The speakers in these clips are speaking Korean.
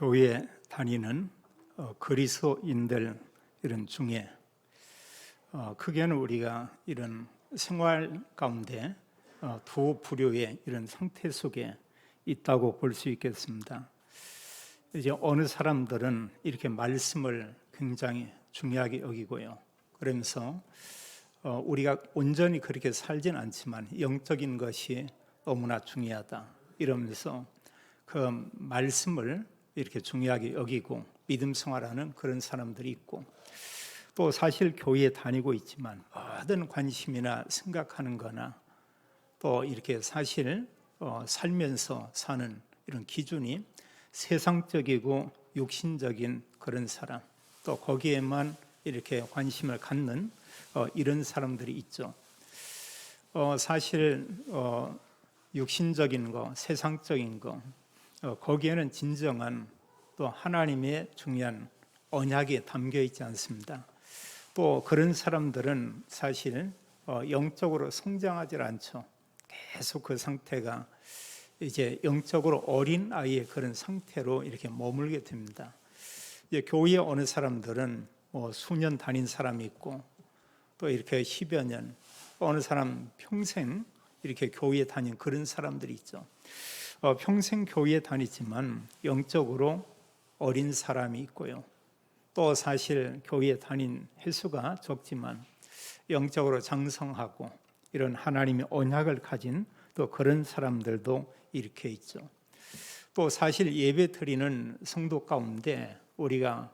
교회 다니는 그리스도인들 이런 중에 크게는 우리가 이런 생활 가운데 두 부류의 이런 상태 속에 있다고 볼 수 있겠습니다. 이제 어느 사람들은 이렇게 말씀을 굉장히 중요하게 여기고요. 그러면서 우리가 온전히 그렇게 살진 않지만 영적인 것이 너무나 중요하다 이러면서 그 말씀을 이렇게 중요하게 여기고 믿음 생활하는 그런 사람들이 있고, 또 사실 교회에 다니고 있지만 모든 관심이나 생각하는 거나 또 이렇게 사실 살면서 사는 이런 기준이 세상적이고 육신적인 그런 사람, 또 거기에만 이렇게 관심을 갖는 이런 사람들이 있죠. 사실 육신적인 거, 세상적인 거, 거기에는 진정한 또 하나님의 중요한 언약이 담겨 있지 않습니다. 또 그런 사람들은 사실 영적으로 성장하지 않죠. 계속 그 상태가 이제 영적으로 어린 아이의 그런 상태로 이렇게 머물게 됩니다. 이제 교회에 오는 사람들은 수년 다닌 사람이 있고, 또 이렇게 10여 년, 어느 사람 평생 이렇게 교회에 다닌 그런 사람들이 있죠. 평생 교회에 다니지만 영적으로 어린 사람이 있고요. 또 사실 교회에 다닌 횟수가 적지만 영적으로 장성하고 이런 하나님의 언약을 가진 또 그런 사람들도 이렇게 있죠. 또 사실 예배 드리는 성도 가운데 우리가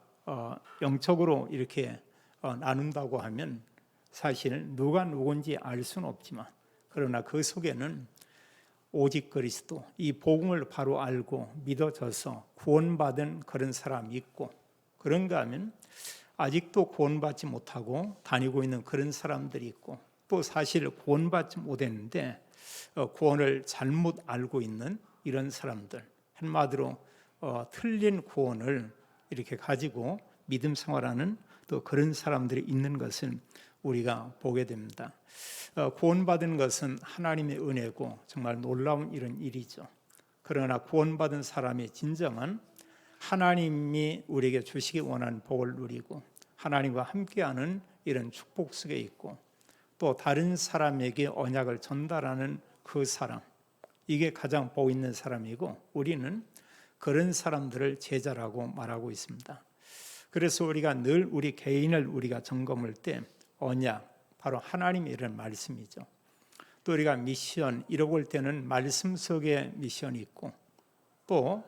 영적으로 이렇게 나눈다고 하면 사실 누가 누군지 알 수는 없지만, 그러나 그 속에는 오직 그리스도, 이 복음을 바로 알고 믿어져서 구원받은 그런 사람이 있고, 그런가 하면 아직도 구원받지 못하고 다니고 있는 그런 사람들이 있고, 또 사실 구원받지 못했는데 구원을 잘못 알고 있는 이런 사람들, 한마디로 틀린 구원을 이렇게 가지고 믿음 생활하는 또 그런 사람들이 있는 것을 우리가 보게 됩니다. 구원받은 것은 하나님의 은혜고 정말 놀라운 이런 일이죠. 그러나 구원받은 사람이 진정한 하나님이 우리에게 주시기 원하는 복을 누리고 하나님과 함께하는 이런 축복 속에 있고, 또 다른 사람에게 언약을 전달하는 그 사람, 이게 가장 복 있는 사람이고, 우리는 그런 사람들을 제자라고 말하고 있습니다. 그래서 우리가 늘 우리 개인을 우리가 점검할 때 언약, 바로 하나님의 이런 말씀이죠. 또 우리가 미션 이러고 올 때는 말씀 속에 미션이 있고, 또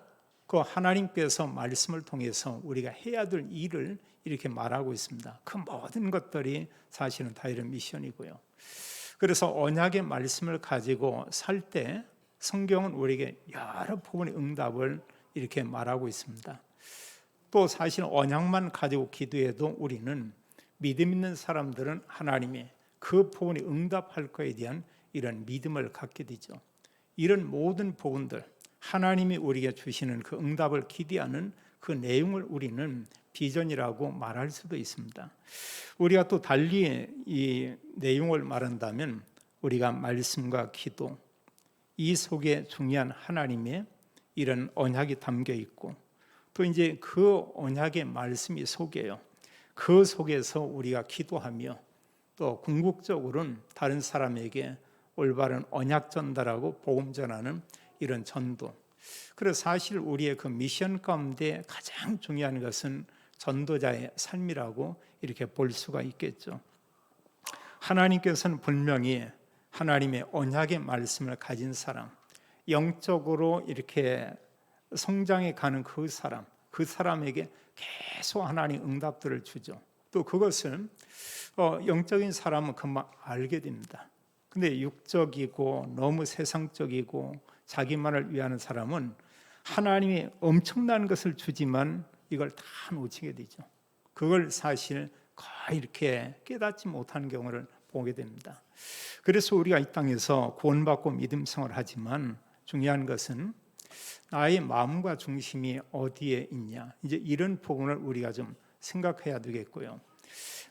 그 하나님께서 말씀을 통해서 우리가 해야 될 일을 이렇게 말하고 있습니다. 그 모든 것들이 사실은 다 이런 미션이고요. 그래서 언약의 말씀을 가지고 살 때 성경은 우리에게 여러 부분의 응답을 이렇게 말하고 있습니다. 또 사실 언약만 가지고 기도해도 우리는 믿음 있는 사람들은 하나님의 그 부분이 응답할 것에 대한 이런 믿음을 갖게 되죠. 이런 모든 부분들, 하나님이 우리에게 주시는 그 응답을 기대하는 그 내용을 우리는 비전이라고 말할 수도 있습니다. 우리가 또 달리 이 내용을 말한다면 우리가 말씀과 기도, 이 속에 중요한 하나님의 이런 언약이 담겨 있고, 또 이제 그 언약의 말씀이 속에요. 그 속에서 우리가 기도하며 또 궁극적으로는 다른 사람에게 올바른 언약 전달하고 복음 전하는 이런 전도. 그래서 사실 우리의 그 미션 가운데 가장 중요한 것은 전도자의 삶이라고 이렇게 볼 수가 있겠죠. 하나님께서는 분명히 하나님의 언약의 말씀을 가진 사람, 영적으로 이렇게 성장해 가는 그 사람에게 계속 하나님 응답들을 주죠. 또 그것은 영적인 사람은 금방 알게 됩니다. 근데 육적이고 너무 세상적이고 자기만을 위하는 사람은 하나님이 엄청난 것을 주지만 이걸 다 놓치게 되죠. 그걸 사실 거의 이렇게 깨닫지 못하는 경우를 보게 됩니다. 그래서 우리가 이 땅에서 구원받고 믿음 생활을 하지만 중요한 것은 나의 마음과 중심이 어디에 있냐, 이제 이런 부분을 우리가 좀 생각해야 되겠고요.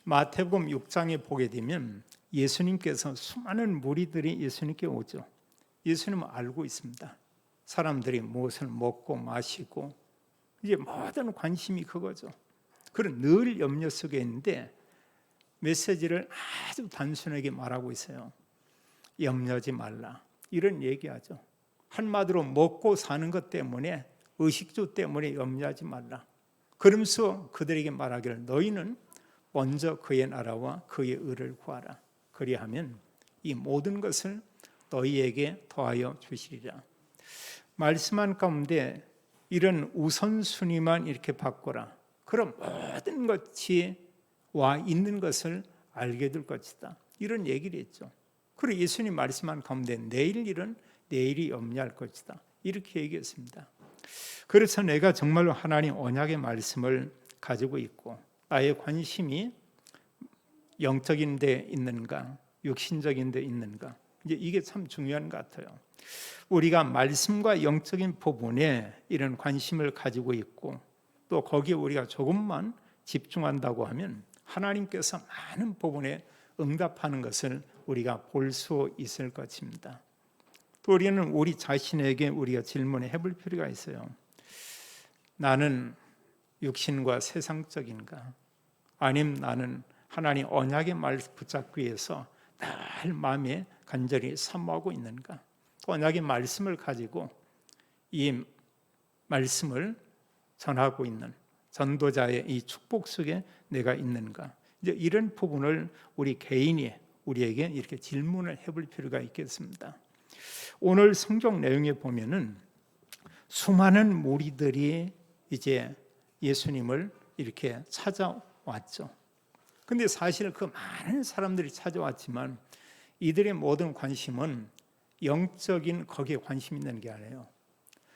마태복음 6장에 보게 되면 예수님께서 수많은 무리들이 예수님께 오죠. 예수님은 알고 있습니다. 사람들이 무엇을 먹고 마시고 이제 모든 관심이 그거죠. 그런 늘 염려 속에 있는데 메시지를 아주 단순하게 말하고 있어요. 염려하지 말라. 이런 얘기하죠. 한마디로 먹고 사는 것 때문에, 의식주 때문에 염려하지 말라. 그러면서 그들에게 말하기를 너희는 먼저 그의 나라와 그의 의를 구하라. 그리하면 이 모든 것을 너희에게 더하여 주시리라. 말씀한 가운데 이런 우선순위만 이렇게 바꿔라. 그럼 모든 것이 와 있는 것을 알게 될 것이다. 이런 얘기를 했죠. 그리고 예수님 말씀한 가운데 내일 일은 내일이 염려할 것이다. 이렇게 얘기했습니다. 그래서 내가 정말로 하나님 언약의 말씀을 가지고 있고 나의 관심이 영적인 데 있는가, 육신적인 데 있는가, 이게 참 중요한 것 같아요. 우리가 말씀과 영적인 부분에 이런 관심을 가지고 있고 또 거기에 우리가 조금만 집중한다고 하면 하나님께서 많은 부분에 응답하는 것을 우리가 볼 수 있을 것입니다. 또 우리는 우리 자신에게 우리가 질문해 볼 필요가 있어요. 나는 육신과 세상적인가? 아니면 나는 하나님 언약의 말 붙잡기 위해서 늘 마음에 간절히 사모하고 있는가? 언약의 말씀을 가지고 이 말씀을 전하고 있는 전도자의 이 축복 속에 내가 있는가? 이제 이런 부분을 우리 개인이 우리에게 이렇게 질문을 해볼 필요가 있겠습니다. 오늘 성경 내용에 보면은 수많은 무리들이 이제 예수님을 이렇게 찾아왔죠. 근데 사실 그 많은 사람들이 찾아왔지만 이들의 모든 관심은 영적인 거기에 관심 있는 게 아니에요.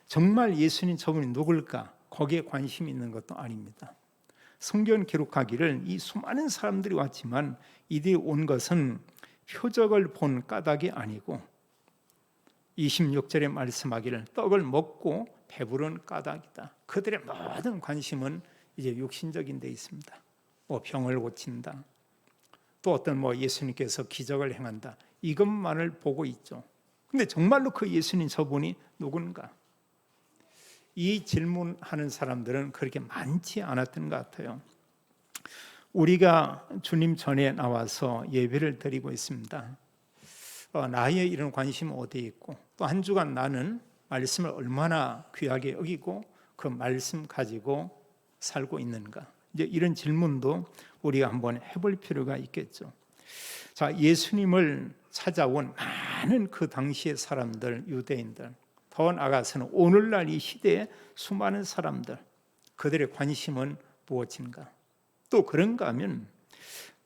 정말 예수님 저분이 누굴까? 거기에 관심이 있는 것도 아닙니다. 성경 기록하기를 이 수많은 사람들이 왔지만 이들이 온 것은 표적을 본 까닭이 아니고 26절에 말씀하기를 떡을 먹고 배부른 까닭이다. 그들의 모든 관심은 이제 육신적인 데 있습니다. 뭐 병을 고친다. 또 어떤 예수님께서 기적을 행한다. 이것만을 보고 있죠. 근데 정말로 그 예수님 저분이 누군가? 이 질문하는 사람들은 그렇게 많지 않았던 것 같아요. 우리가 주님 전에 나와서 예배를 드리고 있습니다. 나의 이런 관심은 어디에 있고 또 한 주간 나는 말씀을 얼마나 귀하게 여기고 그 말씀 가지고 살고 있는가? 이제 이런 질문도 우리가 한번 해볼 필요가 있겠죠. 자, 예수님을 찾아온 많은 그 당시의 사람들, 유대인들, 더 나아가서는 오늘날 이 시대의 수많은 사람들, 그들의 관심은 무엇인가? 또 그런가 하면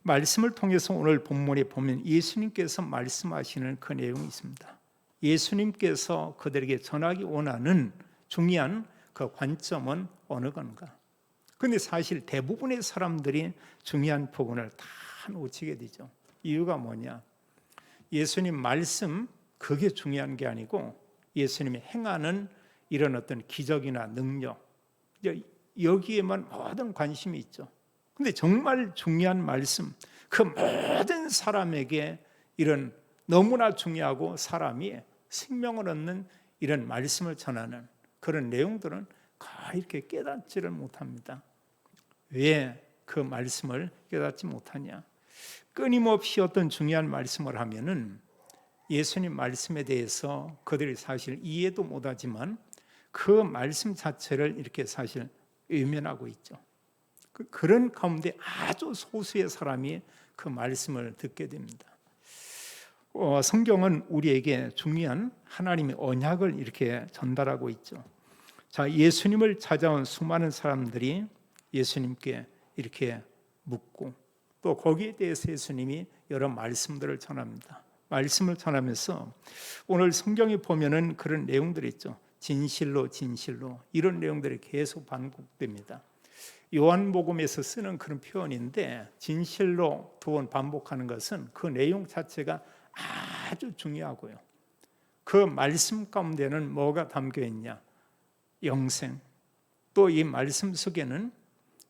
말씀을 통해서 오늘 본문에 보면 예수님께서 말씀하시는 그 내용이 있습니다. 예수님께서 그들에게 전하기 원하는 중요한 그 관점은 어느 건가? 그런데 사실 대부분의 사람들이 중요한 부분을 다 놓치게 되죠. 이유가 뭐냐? 예수님 말씀 그게 중요한 게 아니고 예수님이 행하는 이런 어떤 기적이나 능력 여기에만 모든 관심이 있죠. 근데 정말 중요한 말씀, 그 모든 사람에게 이런 너무나 중요하고 사람이 생명을 얻는 이런 말씀을 전하는 그런 내용들은 거의 이렇게 깨닫지를 못합니다. 왜 그 말씀을 깨닫지 못하냐? 끊임없이 어떤 중요한 말씀을 하면은 예수님 말씀에 대해서 그들이 사실 이해도 못하지만 그 말씀 자체를 이렇게 사실 외면하고 있죠. 그런 가운데 아주 소수의 사람이 그 말씀을 듣게 됩니다. 성경은 우리에게 중요한 하나님의 언약을 이렇게 전달하고 있죠. 자, 예수님을 찾아온 수많은 사람들이 예수님께 이렇게 묻고 또 거기에 대해서 예수님이 여러 말씀들을 전합니다. 말씀을 전하면서 오늘 성경에 보면은 그런 내용들이 있죠. 진실로 진실로 이런 내용들이 계속 반복됩니다. 요한복음에서 쓰는 그런 표현인데 진실로 두 번 반복하는 것은 그 내용 자체가 아주 중요하고요. 그 말씀 가운데는 뭐가 담겨 있냐? 영생. 또 이 말씀 속에는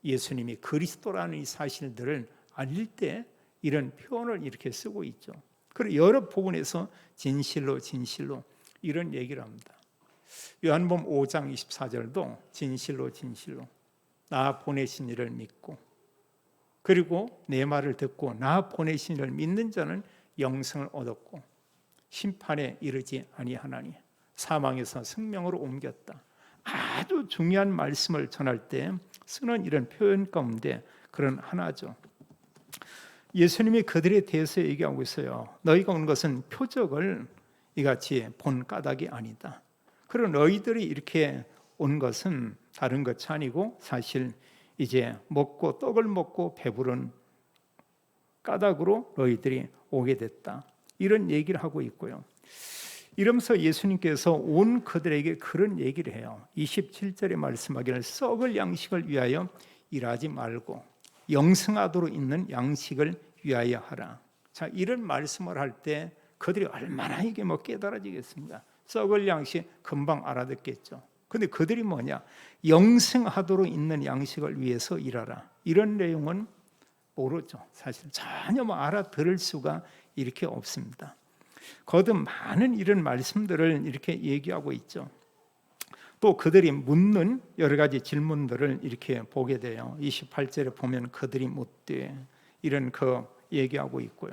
예수님이 그리스도라는 이 사실들을 알릴 때 이런 표현을 이렇게 쓰고 있죠. 그리고 여러 부분에서 진실로 진실로 이런 얘기를 합니다. 요한복음 5장 24절도 진실로 진실로 나 보내신 이를 믿고 그리고 내 말을 듣고 나 보내신 이를 믿는 자는 영생을 얻었고 심판에 이르지 아니하나니 사망에서 생명으로 옮겼다. 아주 중요한 말씀을 전할 때 쓰는 이런 표현 가운데 그런 하나죠. 예수님이 그들에 대해서 얘기하고 있어요. 너희가 온 것은 표적을 이같이 본 까닭이 아니다. 그리고 너희들이 이렇게 온 것은 다른 것이 아니고 사실 이제 먹고 떡을 먹고 배부른 까닭으로 너희들이 오게 됐다. 이런 얘기를 하고 있고요. 이러면서 예수님께서 온 그들에게 그런 얘기를 해요. 27절에 말씀하기를 썩을 양식을 위하여 일하지 말고 영생하도록 있는 양식을 위하여 하라. 자, 이런 말씀을 할 때 그들이 얼마나 이게 깨달아지겠습니까? 썩을 양식 금방 알아듣겠죠. 근데 그들이 뭐냐? 영생하도록 있는 양식을 위해서 일하라. 이런 내용은 모르죠. 사실 전혀 알아들을 수가 이렇게 없습니다. 거듭 많은 이런 말씀들을 이렇게 얘기하고 있죠. 또 그들이 묻는 여러 가지 질문들을 이렇게 보게 돼요. 28절에 보면 그들이 묻되 이런 얘기하고 있고요.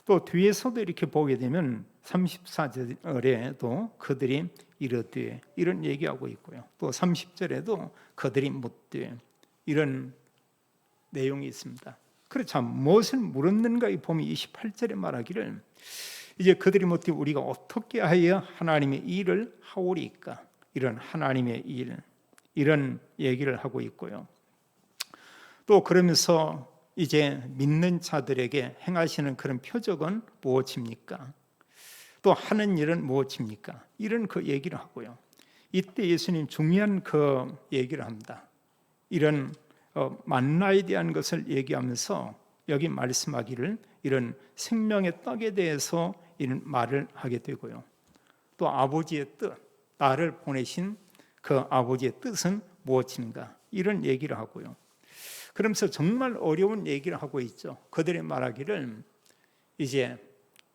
또 뒤에서도 이렇게 보게 되면 34절에도 그들이 이르되 이런 얘기하고 있고요. 또 30절에도 그들이 묻되 이런 내용이 있습니다. 그렇죠. 무엇을 물었는가 보면 28절에 말하기를 이제 그들이 묻되 우리가 어떻게 하여 하나님의 일을 하오리까? 이런 하나님의 일 이런 얘기를 하고 있고요. 또 그러면서 이제 믿는 자들에게 행하시는 그런 표적은 무엇입니까? 또 하는 일은 무엇입니까? 이런 얘기를 하고요. 이때 예수님 중요한 얘기를 합니다. 이런 만나에 대한 것을 얘기하면서 여기 말씀하기를 이런 생명의 떡에 대해서 이런 말을 하게 되고요. 또 아버지의 뜻, 나를 보내신 그 아버지의 뜻은 무엇인가? 이런 얘기를 하고요. 그러면서 정말 어려운 얘기를 하고 있죠. 그들이 말하기를 이제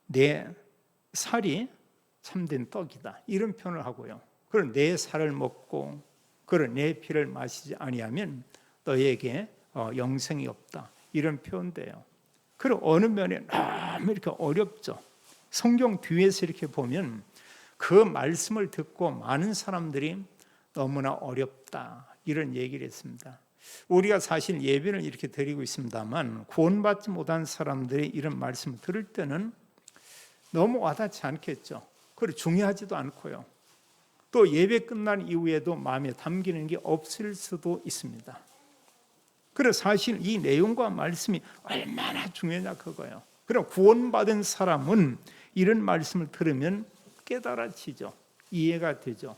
내 살이 참된 떡이다. 이런 표현을 하고요. 그럼 내 살을 먹고 그런 내 피를 마시지 아니하면 너에게 영생이 없다. 이런 표현돼요. 그리고 어느 면에 너무 이렇게 어렵죠. 성경 뒤에서 이렇게 보면 그 말씀을 듣고 많은 사람들이 너무나 어렵다. 이런 얘기를 했습니다. 우리가 사실 예배를 이렇게 드리고 있습니다만 구원받지 못한 사람들이 이런 말씀을 들을 때는 너무 와닿지 않겠죠. 그리고 중요하지도 않고요. 또 예배 끝난 이후에도 마음에 담기는 게 없을 수도 있습니다. 그래서 사실 이 내용과 말씀이 얼마나 중요하냐 그거예요. 그럼 구원받은 사람은 이런 말씀을 들으면 깨달아지죠. 이해가 되죠.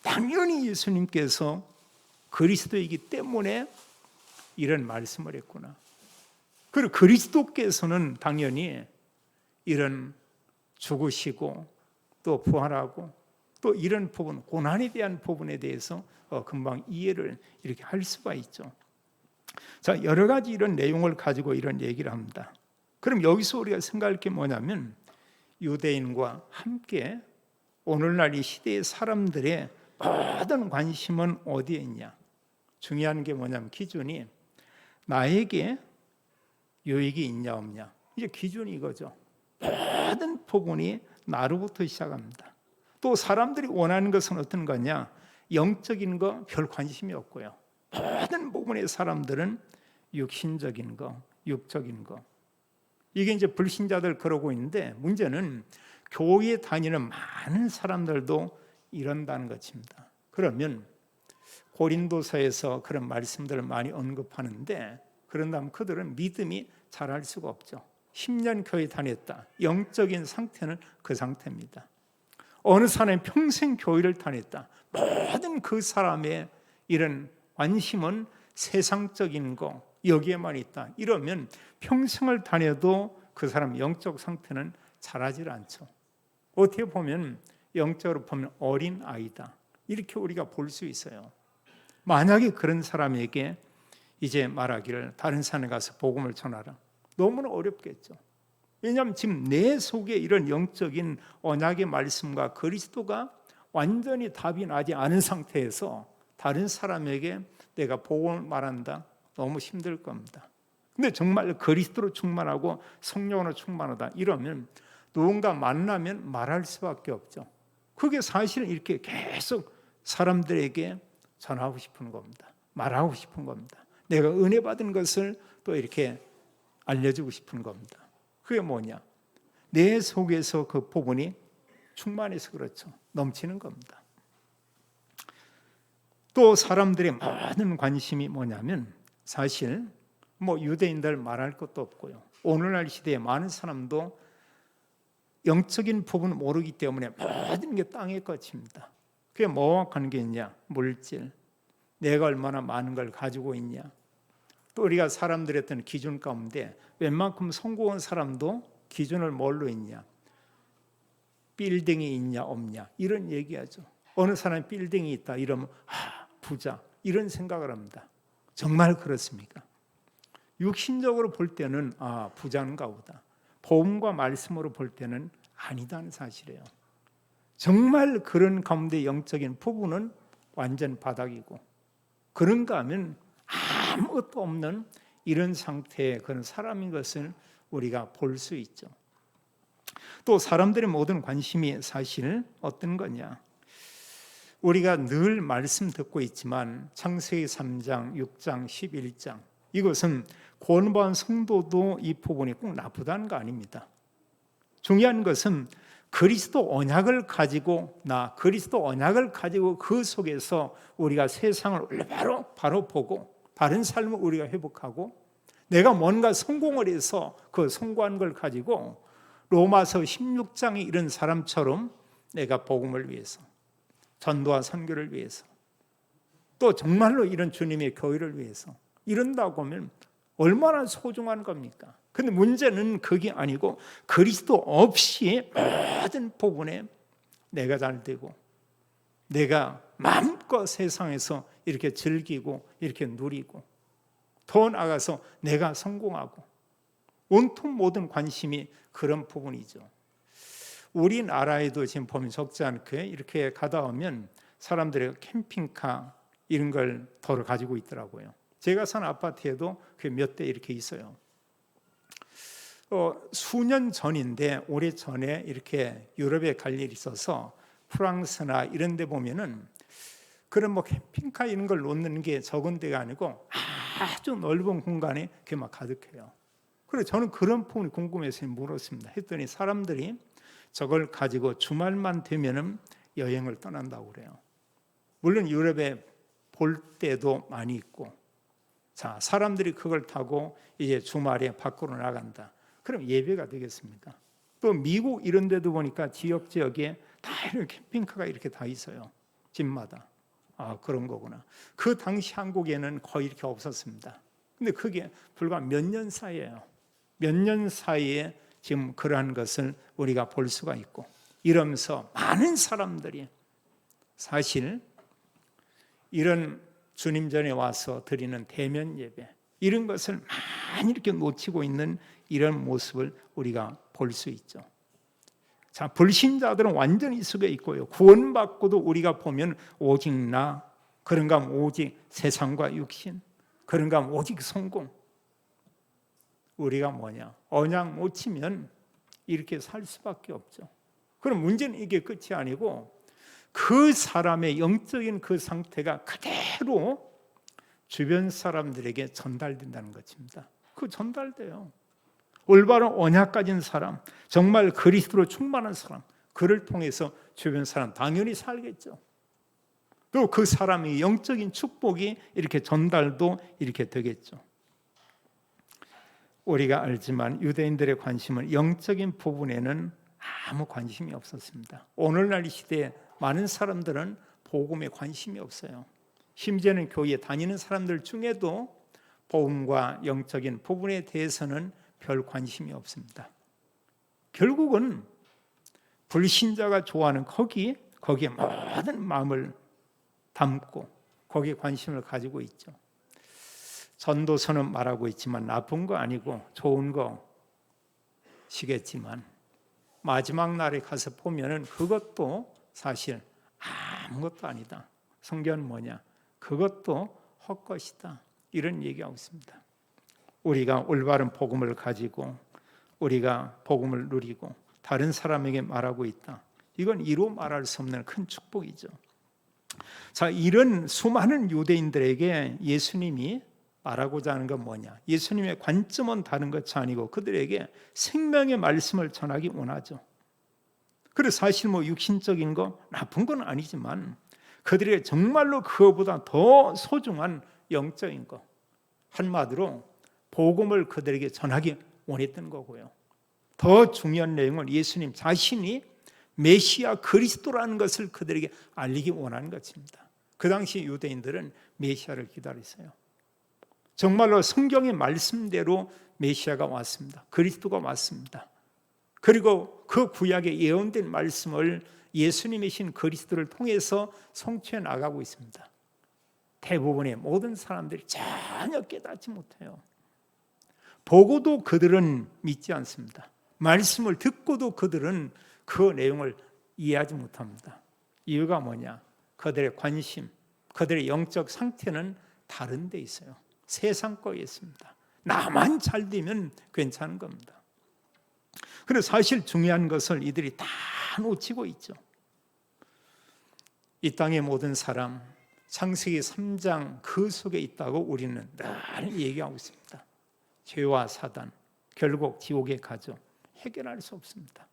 당연히 예수님께서 그리스도이기 때문에 이런 말씀을 했구나. 그리고 그리스도께서는 당연히 이런 죽으시고 또 부활하고 또 이런 부분, 고난에 대한 부분에 대해서 금방 이해를 이렇게 할 수가 있죠. 자, 여러 가지 이런 내용을 가지고 이런 얘기를 합니다. 그럼 여기서 우리가 생각할 게 뭐냐면 유대인과 함께 오늘날 이 시대의 사람들의 모든 관심은 어디에 있냐? 중요한 게 뭐냐면 기준이 나에게 유익이 있냐 없냐. 이제 기준이 이거죠. 모든 부분이 나로부터 시작합니다. 또 사람들이 원하는 것은 어떤 거냐? 영적인 거 별 관심이 없고요. 모든 부분의 사람들은 육신적인 거, 육적인 거. 이게 이제 불신자들 그러고 있는데 문제는 교회에 다니는 많은 사람들도 이런다는 것입니다. 그러면 고린도서에서 그런 말씀들을 많이 언급하는데 그런다면 그들은 믿음이 자랄 수가 없죠. 10년 교회 다녔다. 영적인 상태는 그 상태입니다. 어느 사람이 평생 교회를 다녔다. 모든 그 사람의 이런 관심은 세상적인 거 여기에만 있다. 이러면 평생을 다녀도 그 사람 영적 상태는 자라질 않죠. 어떻게 보면 영적으로 보면 어린 아이다. 이렇게 우리가 볼 수 있어요. 만약에 그런 사람에게 이제 말하기를 다른 산에 가서 복음을 전하라. 너무나 어렵겠죠. 왜냐하면 지금 내 속에 이런 영적인 언약의 말씀과 그리스도가 완전히 답이 나지 않은 상태에서 다른 사람에게 내가 복음을 말한다? 너무 힘들 겁니다. 근데 정말 그리스도로 충만하고 성령으로 충만하다 이러면 누군가 만나면 말할 수밖에 없죠. 그게 사실 이렇게 계속 사람들에게 전하고 싶은 겁니다. 말하고 싶은 겁니다. 내가 은혜 받은 것을 또 이렇게 알려주고 싶은 겁니다. 그게 뭐냐? 내 속에서 그 부분이 충만해서 그렇죠. 넘치는 겁니다. 또 사람들의 모든 관심이 뭐냐면 사실 유대인들 말할 것도 없고요. 오늘날 시대에 많은 사람도 영적인 부분을 모르기 때문에 모든 게 땅의 것입니다. 그게 뭐와 관계있냐? 물질, 내가 얼마나 많은 걸 가지고 있냐. 또 우리가 사람들의 어떤 기준 가운데 웬만큼 성공한 사람도 기준을 뭘로 있냐? 빌딩이 있냐 없냐 이런 얘기하죠. 어느 사람이 빌딩이 있다 이러면 부자 이런 생각을 합니다. 정말 그렇습니까? 육신적으로 볼 때는 부자인가 보다. 복음과 말씀으로 볼 때는 아니다는 사실이에요. 정말 그런 가운데 영적인 부분은 완전 바닥이고 그런가 하면 아무것도 없는 이런 상태의 그런 사람인 것을 우리가 볼 수 있죠. 또 사람들의 모든 관심이 사실 어떤 거냐? 우리가 늘 말씀 듣고 있지만 창세기 3장, 6장, 11장 이것은 구원받은 성도도 이 부분이 꼭 나쁘다는 거 아닙니다. 중요한 것은 그리스도 언약을 가지고 그리스도 언약을 가지고 그 속에서 우리가 세상을 바로 보고 바른 삶을 우리가 회복하고 내가 뭔가 성공을 해서 그 성공한 걸 가지고 로마서 16장에 이런 사람처럼 내가 복음을 위해서 전도와 선교를 위해서 또 정말로 이런 주님의 교회를 위해서 이런다고 하면 얼마나 소중한 겁니까? 근데 문제는 그게 아니고 그리스도 없이 모든 부분에 내가 잘 되고 내가 마음껏 세상에서 이렇게 즐기고 이렇게 누리고 더 나아가서 내가 성공하고 온통 모든 관심이 그런 부분이죠. 우리나라에도 지금 보면 적지 않게 이렇게 가다 오면 사람들이 캠핑카 이런 걸 더러 가지고 있더라고요. 제가 산 아파트에도 그 몇 대 이렇게 있어요. 수년 전인데 오래전에 이렇게 유럽에 갈 일이 있어서 프랑스나 이런 데 보면은 그런 캠핑카 이런 걸 놓는 게 적은 데가 아니고 아주 넓은 공간에 그게 막 가득해요. 그래서 저는 그런 부분이 궁금해서 물었습니다. 했더니 사람들이 저걸 가지고 주말만 되면은 여행을 떠난다고 그래요. 물론 유럽에 볼 때도 많이 있고 자, 사람들이 그걸 타고 이제 주말에 밖으로 나간다. 그럼 예배가 되겠습니까? 또 미국 이런 데도 보니까 지역에 다 이렇게 캠핑카가 이렇게 다 있어요. 집마다. 그런 거구나. 그 당시 한국에는 거의 이렇게 없었습니다. 근데 그게 불과 몇 년 사이에요. 몇 년 사이에 지금 그러한 것을 우리가 볼 수가 있고 이러면서 많은 사람들이 사실 이런 주님 전에 와서 드리는 대면 예배 이런 것을 많이 이렇게 놓치고 있는 이런 모습을 우리가 볼 수 있죠. 자, 불신자들은 완전히 속에 있고요. 구원받고도 우리가 보면 오직 나, 그런가 하면 오직 세상과 육신, 그런가 하면 오직 성공. 우리가 뭐냐? 언약 못 치면 이렇게 살 수밖에 없죠. 그럼 문제는 이게 끝이 아니고 그 사람의 영적인 그 상태가 그대로 주변 사람들에게 전달된다는 것입니다. 그 전달돼요. 올바른 언약 가진 사람, 정말 그리스도로 충만한 사람, 그를 통해서 주변 사람 당연히 살겠죠. 또 그 사람의 영적인 축복이 이렇게 전달도 이렇게 되겠죠. 우리가 알지만 유대인들의 관심은 영적인 부분에는 아무 관심이 없었습니다. 오늘날 이 시대에 많은 사람들은 복음에 관심이 없어요. 심지어는 교회에 다니는 사람들 중에도 복음과 영적인 부분에 대해서는 별 관심이 없습니다. 결국은 불신자가 좋아하는 거기에 모든 마음을 담고 거기에 관심을 가지고 있죠. 전도서는 말하고 있지만 나쁜 거 아니고 좋은 것이겠지만 마지막 날에 가서 보면은 그것도 사실 아무것도 아니다. 성경은 뭐냐? 그것도 헛것이다. 이런 얘기하고 있습니다. 우리가 올바른 복음을 가지고 우리가 복음을 누리고 다른 사람에게 말하고 있다. 이건 이루 말할 수 없는 큰 축복이죠. 자, 이런 수많은 유대인들에게 예수님이 말하고자 하는 건 뭐냐? 예수님의 관점은 다른 것이 아니고 그들에게 생명의 말씀을 전하기 원하죠. 그래서 사실 육신적인 거 나쁜 건 아니지만 그들에게 정말로 그거보다 더 소중한 영적인 거, 한마디로 복음을 그들에게 전하기 원했던 거고요. 더 중요한 내용은 예수님 자신이 메시아 그리스도라는 것을 그들에게 알리기 원하는 것입니다. 그 당시 유대인들은 메시아를 기다렸어요. 정말로 성경의 말씀대로 메시아가 왔습니다. 그리스도가 왔습니다. 그리고 그 구약에 예언된 말씀을 예수님이신 그리스도를 통해서 성취해 나가고 있습니다. 대부분의 모든 사람들이 전혀 깨닫지 못해요. 보고도 그들은 믿지 않습니다. 말씀을 듣고도 그들은 그 내용을 이해하지 못합니다. 이유가 뭐냐? 그들의 관심, 그들의 영적 상태는 다른 데 있어요. 세상 거에 있습니다. 나만 잘 되면 괜찮은 겁니다. 그래서 사실 중요한 것을 이들이 다 놓치고 있죠. 이 땅의 모든 사람, 창세기 3장 그 속에 있다고 우리는 늘 얘기하고 있습니다. 죄와 사단, 결국 지옥에 가죠. 해결할 수 없습니다.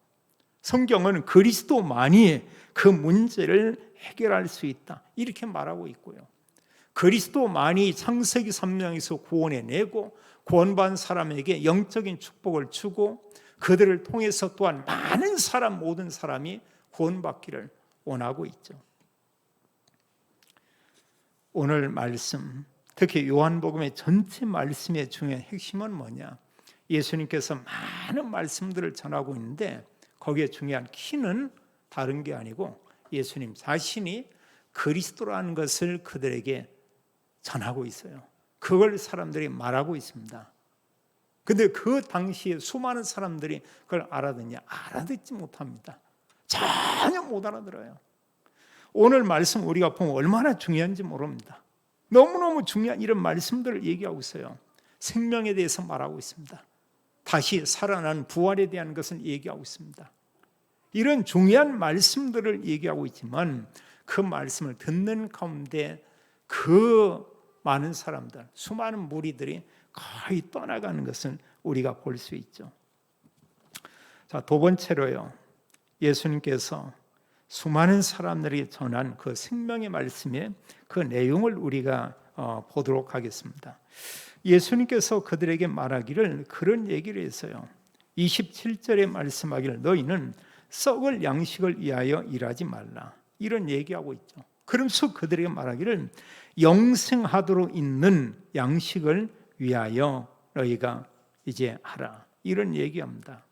성경은 그리스도만이 그 문제를 해결할 수 있다, 이렇게 말하고 있고요. 그리스도만이 창세기 3장에서 구원해내고 구원받은 사람에게 영적인 축복을 주고 그들을 통해서 또한 많은 사람, 모든 사람이 구원받기를 원하고 있죠. 오늘 말씀, 특히 요한복음의 전체 말씀의 중요한 핵심은 뭐냐? 예수님께서 많은 말씀들을 전하고 있는데 거기에 중요한 키는 다른 게 아니고 예수님 자신이 그리스도라는 것을 그들에게 전하고 있어요. 그걸 사람들이 말하고 있습니다. 근데 그 당시에 수많은 사람들이 그걸 알아듣냐? 알아듣지 못합니다. 전혀 못 알아들어요. 오늘 말씀 우리가 보면 얼마나 중요한지 모릅니다. 너무너무 중요한 이런 말씀들을 얘기하고 있어요. 생명에 대해서 말하고 있습니다. 다시 살아난 부활에 대한 것을 얘기하고 있습니다. 이런 중요한 말씀들을 얘기하고 있지만 그 말씀을 듣는 가운데 그 많은 사람들, 수많은 무리들이 거의 떠나가는 것을 우리가 볼 수 있죠. 자, 두 번째로요. 예수님께서 수많은 사람들이 전한 그 생명의 말씀의 그 내용을 우리가 보도록 하겠습니다. 예수님께서 그들에게 말하기를 그런 얘기를 했어요. 27절에 말씀하기를 너희는 썩을 양식을 위하여 일하지 말라, 이런 얘기하고 있죠. 그러면서 그들에게 말하기를 영생하도록 있는 양식을 위하여 너희가 이제 하라, 이런 얘기합니다.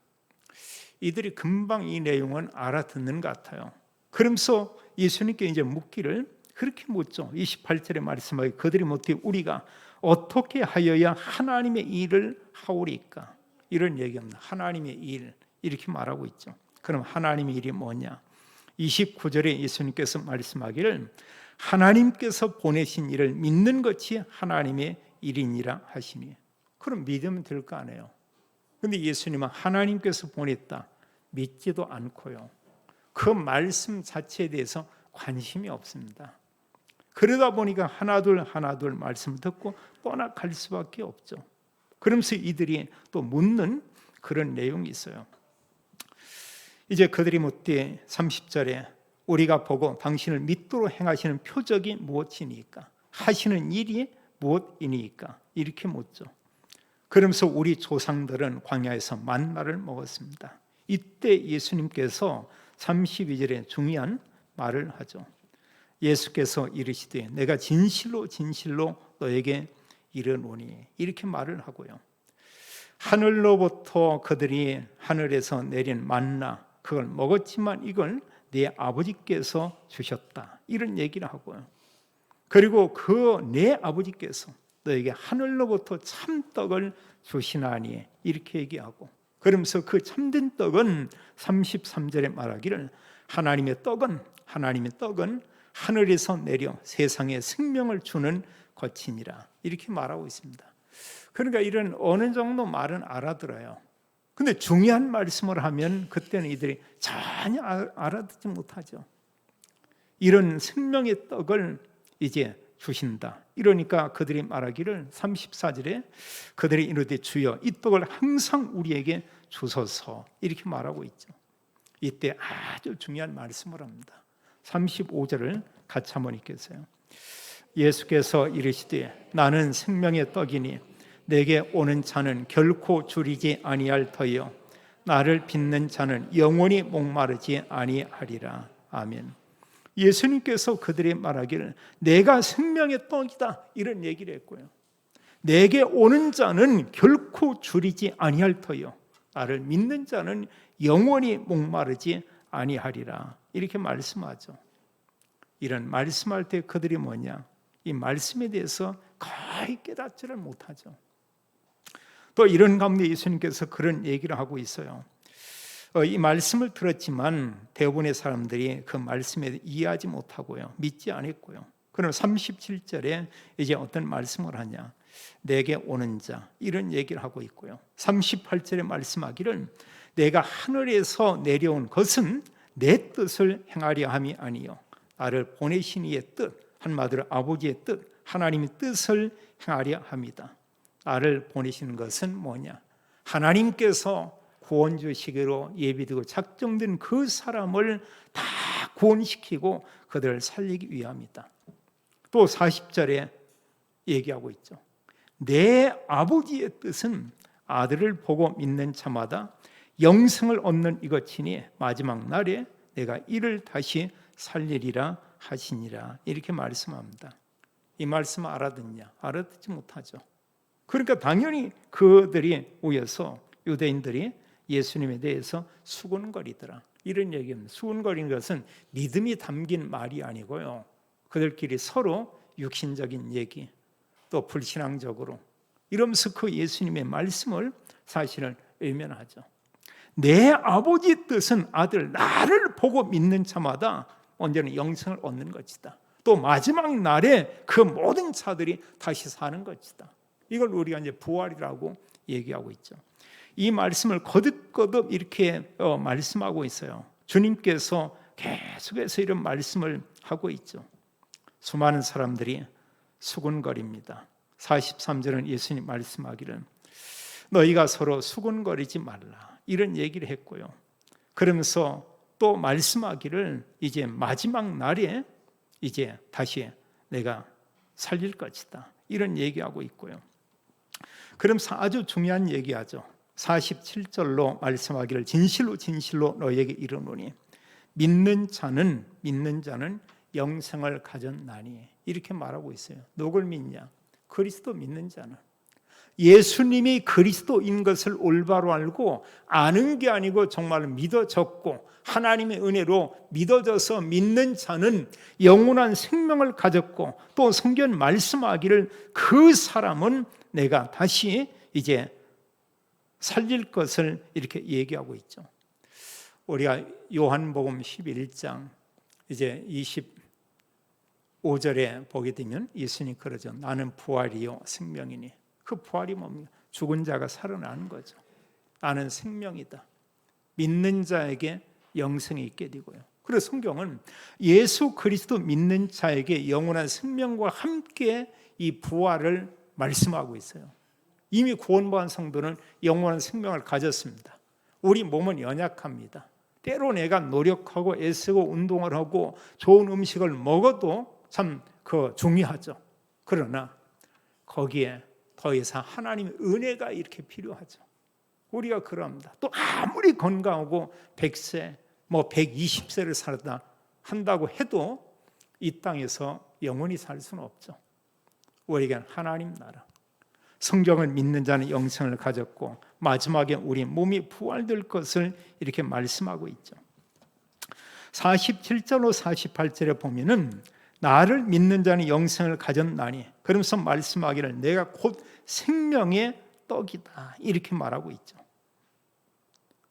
이들이 금방 이 내용은 알아듣는 것 같아요. 그러면서 예수님께 이제 묻기를 그렇게 묻죠. 28절에 말씀하기 그들이 묻되 우리가 어떻게 하여야 하나님의 일을 하오리까, 이런 얘기합니다. 하나님의 일, 이렇게 말하고 있죠. 그럼 하나님의 일이 뭐냐? 29절에 예수님께서 말씀하기를 하나님께서 보내신 일을 믿는 것이 하나님의 일이니라 하시니. 그럼 믿으면 될 거 아니에요. 근데 예수님은 하나님께서 보냈다 믿지도 않고요, 그 말씀 자체에 대해서 관심이 없습니다. 그러다 보니까 하나둘 말씀을 듣고 떠나갈 수밖에 없죠. 그러면서 이들이 또 묻는 그런 내용이 있어요. 이제 그들이 묻되 30절에 우리가 보고 당신을 믿도록 행하시는 표적이 무엇이니까, 하시는 일이 무엇이니까, 이렇게 묻죠. 그러면서 우리 조상들은 광야에서 만나를 먹었습니다. 이때 예수님께서 32절에 중요한 말을 하죠. 예수께서 이르시되 내가 진실로 너에게 이르노니, 이렇게 말을 하고요. 하늘로부터 그들이 하늘에서 내린 만나 그걸 먹었지만 이걸 내 아버지께서 주셨다, 이런 얘기를 하고요. 그리고 그 내 아버지께서 너에게 하늘로부터 참떡을 주시나니, 이렇게 얘기하고, 그러면서 그 참된 떡은 33절에 말하기를 하나님의 떡은 하늘에서 내려 세상에 생명을 주는 것이니라. 이렇게 말하고 있습니다. 그러니까 이런 어느 정도 말은 알아들어요. 근데 중요한 말씀을 하면 그때는 이들이 전혀 알아듣지 못하죠. 이런 생명의 떡을 이제 주신다. 이러니까 그들이 말하기를 34절에 그들이 이르되 주여 이 떡을 항상 우리에게 주소서 이렇게 말하고 있죠. 이때 아주 중요한 말씀을 합니다. 35절을 같이 한번 읽겠어요. 예수께서 이르시되 나는 생명의 떡이니 내게 오는 자는 결코 줄이지 아니할 터이요 나를 빚는 자는 영원히 목마르지 아니하리라. 아멘. 예수님께서 그들이 말하기를 내가 생명의 떡이다 이런 얘기를 했고요. 내게 오는 자는 결코 줄이지 아니할 터이요 나를 믿는 자는 영원히 목마르지 아니하리라. 이렇게 말씀하죠. 이런 말씀할 때 그들이 뭐냐? 이 말씀에 대해서 거의 깨닫지를 못하죠. 또 이런 가운데 예수님께서 그런 얘기를 하고 있어요. 이 말씀을 들었지만 대부분의 사람들이 그 말씀에 이해하지 못하고요. 믿지 않았고요. 그럼 37절에 이제 어떤 말씀을 하냐? 내게 오는 자 이런 얘기를 하고 있고요. 38절에 말씀하기를 내가 하늘에서 내려온 것은 내 뜻을 행하려 함이 아니요 나를 보내신 이의 뜻 한마디로 아버지의 뜻 하나님의 뜻을 행하려 합니다. 나를 보내시는 것은 뭐냐? 하나님께서 구원 주시기로 예비되고 작정된 그 사람을 다 구원시키고 그들을 살리기 위함이다. 또 40절에 얘기하고 있죠. 내 아버지의 뜻은 아들을 보고 믿는 자마다 영생을 얻는 이것이니 마지막 날에 내가 이를 다시 살리리라 하시니라. 이렇게 말씀합니다. 이 말씀 알아듣냐? 알아듣지 못하죠. 그러니까 당연히 그들이 모여서 유대인들이 예수님에 대해서 수군거리더라. 이런 얘기입니다. 수군거리는 것은 믿음이 담긴 말이 아니고요. 그들끼리 서로 육신적인 얘기, 또 불신앙적으로 이러면서 그 예수님의 말씀을 사실은 외면하죠. 내 아버지 뜻은 아들 나를 보고 믿는 자마다 언제는 영생을 얻는 것이다. 또 마지막 날에 그 모든 자들이 다시 사는 것이다. 이걸 우리가 이제 부활이라고 얘기하고 있죠. 이 말씀을 거듭거듭 이렇게 말씀하고 있어요. 주님께서 계속해서 이런 말씀을 하고 있죠. 수많은 사람들이 수군거립니다. 43절은 예수님 말씀하기를 너희가 서로 수군거리지 말라 이런 얘기를 했고요. 그러면서 또 말씀하기를 이제 마지막 날에 이제 다시 내가 살릴 것이다 이런 얘기하고 있고요. 그러면서 아주 중요한 얘기하죠. 47절로 말씀하기를 진실로 진실로 너희에게 이르노니 믿는 자는 영생을 가졌나니 이렇게 말하고 있어요. 누굴 믿냐? 그리스도 믿는 자는 예수님이 그리스도인 것을 올바로 알고 아는 게 아니고 정말 믿어졌고 하나님의 은혜로 믿어져서 믿는 자는 영원한 생명을 가졌고 또 성경 말씀하기를 그 사람은 내가 다시 이제 살릴 것을 이렇게 얘기하고 있죠. 우리가 요한복음 11장 이제 25절에 보게 되면 예수님이 그러죠. 나는 부활이요 생명이니. 그 부활이 뭡니까? 죽은 자가 살아나는 거죠. 나는 생명이다. 믿는 자에게 영생이 있게 되고요. 그래서 성경은 예수 그리스도 믿는 자에게 영원한 생명과 함께 이 부활을 말씀하고 있어요. 이미 구원받은 성도는 영원한 생명을 가졌습니다. 우리 몸은 연약합니다. 때로 내가 노력하고 애쓰고 운동을 하고 좋은 음식을 먹어도 참 중요하죠. 그러나 거기에 더 이상 하나님의 은혜가 이렇게 필요하죠. 우리가 그럽니다. 또 아무리 건강하고 100세, 120세를 살다 한다고 해도 이 땅에서 영원히 살 수는 없죠. 우리에겐 하나님 나라, 성경을 믿는 자는 영생을 가졌고 마지막에 우리 몸이 부활될 것을 이렇게 말씀하고 있죠. 47절로 48절에 보면은 나를 믿는 자는 영생을 가졌나니 그러면서 말씀하기를 내가 곧 생명의 떡이다 이렇게 말하고 있죠.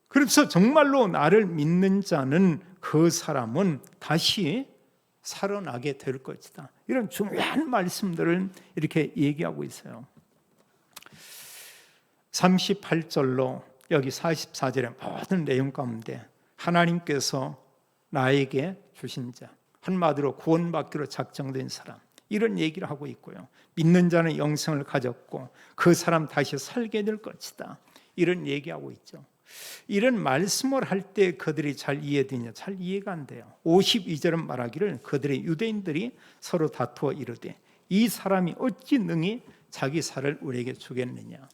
그래서 정말로 나를 믿는 자는 그 사람은 다시 살아나게 될 것이다. 이런 중요한 말씀들을 이렇게 얘기하고 있어요. 38절로 여기 44절의 모든 내용 가운데 하나님께서 나에게 주신 자, 한마디로 구원받기로 작정된 사람, 이런 얘기를 하고 있고요. 믿는 자는 영생을 가졌고 그 사람 다시 살게 될 것이다. 이런 얘기하고 있죠. 이런 말씀을 할 때 그들이 잘 이해되냐? 잘 이해가 안 돼요. 52절은 말하기를 그들의 유대인들이 서로 다투어 이르되 이 사람이 어찌 능히 자기 살을 우리에게 주겠느냐?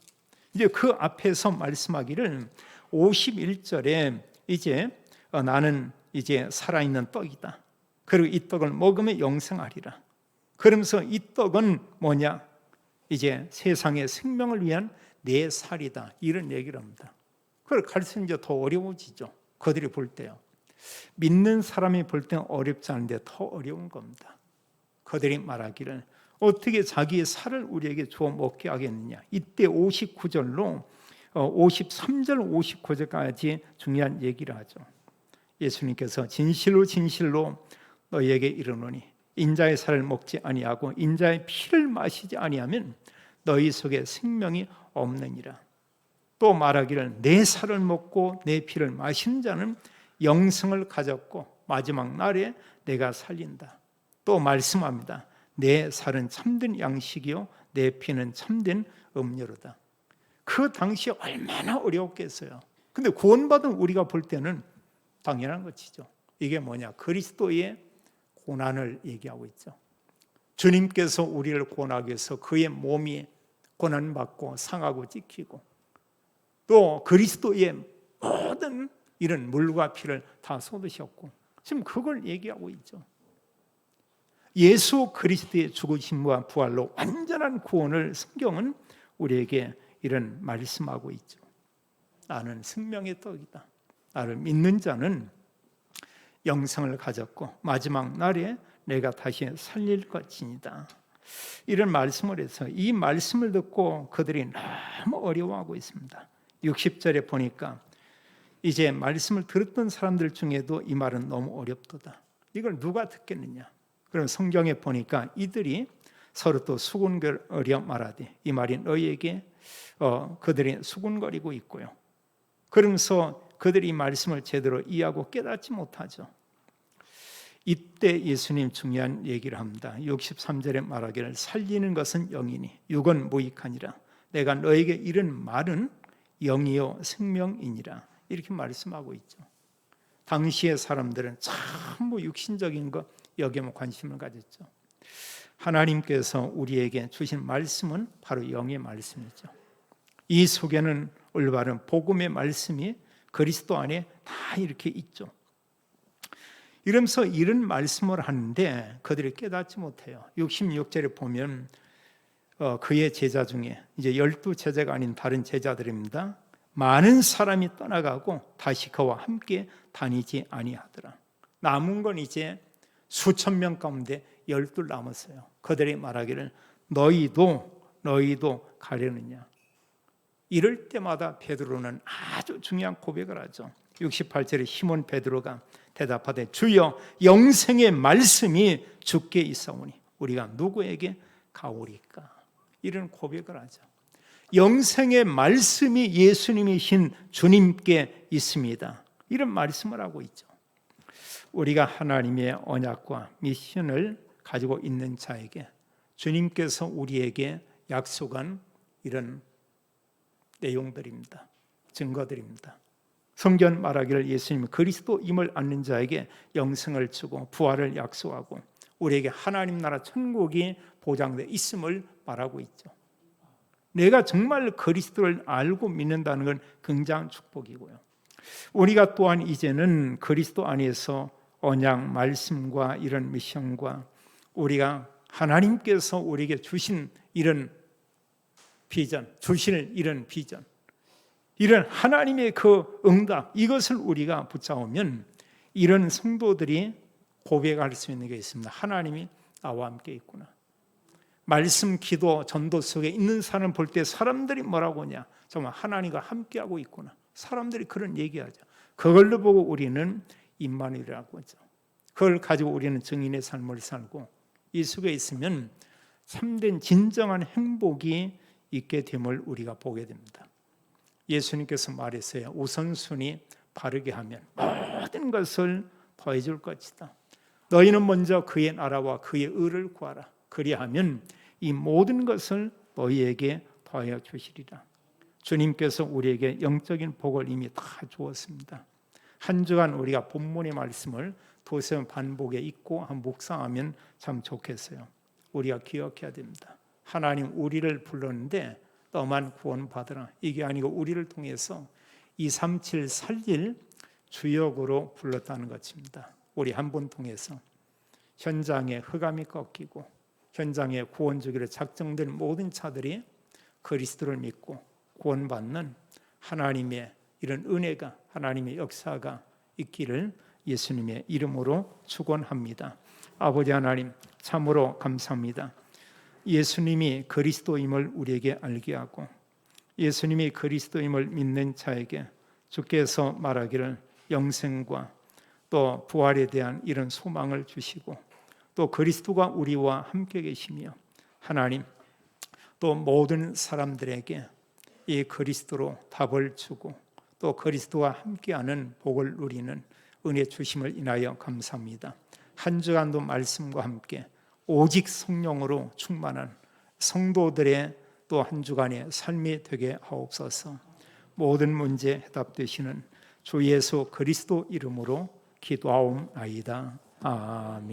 이제 그 앞에서 말씀하기를 51절에 이제 나는 이제 살아있는 떡이다. 그리고 이 떡을 먹으면 영생하리라. 그러면서 이 떡은 뭐냐? 이제 세상의 생명을 위한 내 살이다. 이런 얘기를 합니다. 그걸 갈수록 이제 더 어려워지죠. 그들이 볼 때요. 믿는 사람이 볼 때는 어렵지 않은데 더 어려운 겁니다. 그들이 말하기를 어떻게 자기의 살을 우리에게 주어 먹게 하겠느냐. 이때 59절로 53절 59절까지 중요한 얘기를 하죠. 예수님께서 진실로 진실로 너희에게 이르노니 인자의 살을 먹지 아니하고 인자의 피를 마시지 아니하면 너희 속에 생명이 없느니라. 또 말하기를 내 살을 먹고 내 피를 마시는 자는 영생을 가졌고 마지막 날에 내가 살린다. 또 말씀합니다. 내 살은 참된 양식이요 내 피는 참된 음료로다. 그 당시에 얼마나 어려웠겠어요. 근데 구원받은 우리가 볼 때는 당연한 것이죠. 이게 뭐냐? 그리스도의 고난을 얘기하고 있죠. 주님께서 우리를 구원하기 위해서 그의 몸이 고난받고 상하고 찢기고 또 그리스도의 모든 이런 물과 피를 다 쏟으셨고 지금 그걸 얘기하고 있죠. 예수 그리스도의 죽으심과 부활로 완전한 구원을 성경은 우리에게 이런 말씀하고 있죠. 나는 생명의 떡이다. 나를 믿는 자는 영생을 가졌고 마지막 날에 내가 다시 살릴 것이니다. 이런 말씀을 해서 이 말씀을 듣고 그들이 너무 어려워하고 있습니다. 60절에 보니까 이제 말씀을 들었던 사람들 중에도 이 말은 너무 어렵도다. 이걸 누가 듣겠느냐? 그럼 성경에 보니까 이들이 서로 또 수군거려 말하되 이 말이 너희에게 그들이 수군거리고 있고요. 그러면서 그들이 이 말씀을 제대로 이해하고 깨닫지 못하죠. 이때 예수님 중요한 얘기를 합니다. 63절에 말하기를 살리는 것은 영이니 육은 무익하니라. 내가 너에게 이른 말은 영이요 생명이니라. 이렇게 말씀하고 있죠. 당시의 사람들은 전부 육신적인 것 여기에 관심을 가졌죠. 하나님께서 우리에게 주신 말씀은 바로 영의 말씀이죠. 이 속에는 올바른 복음의 말씀이 그리스도 안에 다 이렇게 있죠. 이러면서 이런 말씀을 하는데 그들이 깨닫지 못해요. 66절에 보면 그의 제자 중에 이제 12제자가 아닌 다른 제자들입니다. 많은 사람이 떠나가고 다시 그와 함께 다니지 아니하더라. 남은 건 이제 수천 명 가운데 12 남았어요. 그들이 말하기를 너희도 가려느냐. 이럴 때마다 베드로는 아주 중요한 고백을 하죠. 68절에 시몬 베드로가 대답하되 주여 영생의 말씀이 주께 있사오니 우리가 누구에게 가오리까. 이런 고백을 하죠. 영생의 말씀이 예수님이신 주님께 있습니다. 이런 말씀을 하고 있죠. 우리가 하나님의 언약과 미션을 가지고 있는 자에게 주님께서 우리에게 약속한 이런 내용들입니다. 증거들입니다. 성경 말하기를 예수님은 그리스도임을 아는 자에게 영생을 주고 부활을 약속하고 우리에게 하나님 나라 천국이 보장되어 있음을 말하고 있죠. 내가 정말 그리스도를 알고 믿는다는 건 굉장한 축복이고요. 우리가 또한 이제는 그리스도 안에서 언약 말씀과 이런 미션과 우리가 하나님께서 우리에게 주신 이런 비전, 주실 이런 비전, 이런 하나님의 그 응답, 이것을 우리가 붙잡으면 이런 성도들이 고백할 수 있는 게 있습니다. 하나님이 나와 함께 있구나. 말씀, 기도, 전도 속에 있는 사람 볼 때 사람들이 뭐라고 하냐? 정말 하나님과 함께하고 있구나. 사람들이 그런 얘기하죠. 그걸로 보고 우리는 임마누엘이라고 하죠. 그걸 가지고 우리는 증인의 삶을 살고 이 속에 있으면 참된 진정한 행복이 있게 됨을 우리가 보게 됩니다. 예수님께서 말했어요. 우선순위 바르게 하면 모든 것을 더해줄 것이다. 너희는 먼저 그의 나라와 그의 의를 구하라. 그리하면 이 모든 것을 너희에게 더하여 주시리라. 주님께서 우리에게 영적인 복을 이미 다 주었습니다. 한 주간 우리가 본문의 말씀을 두세 번 반복해 읽고 한 묵상하면 참 좋겠어요. 우리가 기억해야 됩니다. 하나님 우리를 불렀는데 너만 구원받으라. 이게 아니고 우리를 통해서 237 살릴 주역으로 불렀다는 것입니다. 우리 한 분 통해서 현장에 흑암이 꺾이고 현장에 구원 주기로 작정된 모든 자들이 그리스도를 믿고 구원받는 하나님의 이런 은혜가, 하나님의 역사가 있기를 예수님의 이름으로 축원합니다. 아버지 하나님 참으로 감사합니다. 예수님이 그리스도임을 우리에게 알게 하고 예수님이 그리스도임을 믿는 자에게 주께서 말하기를 영생과 또 부활에 대한 이런 소망을 주시고 또 그리스도가 우리와 함께 계시며 하나님 또 모든 사람들에게 이 그리스도로 답을 주고 또 그리스도와 함께하는 복을 누리는 은혜 주심을 인하여 감사합니다. 한 주간도 말씀과 함께 오직 성령으로 충만한 성도들의 또 한 주간의 삶이 되게 하옵소서. 모든 문제 해답되시는 주 예수 그리스도 이름으로 기도하옵나이다. 아멘.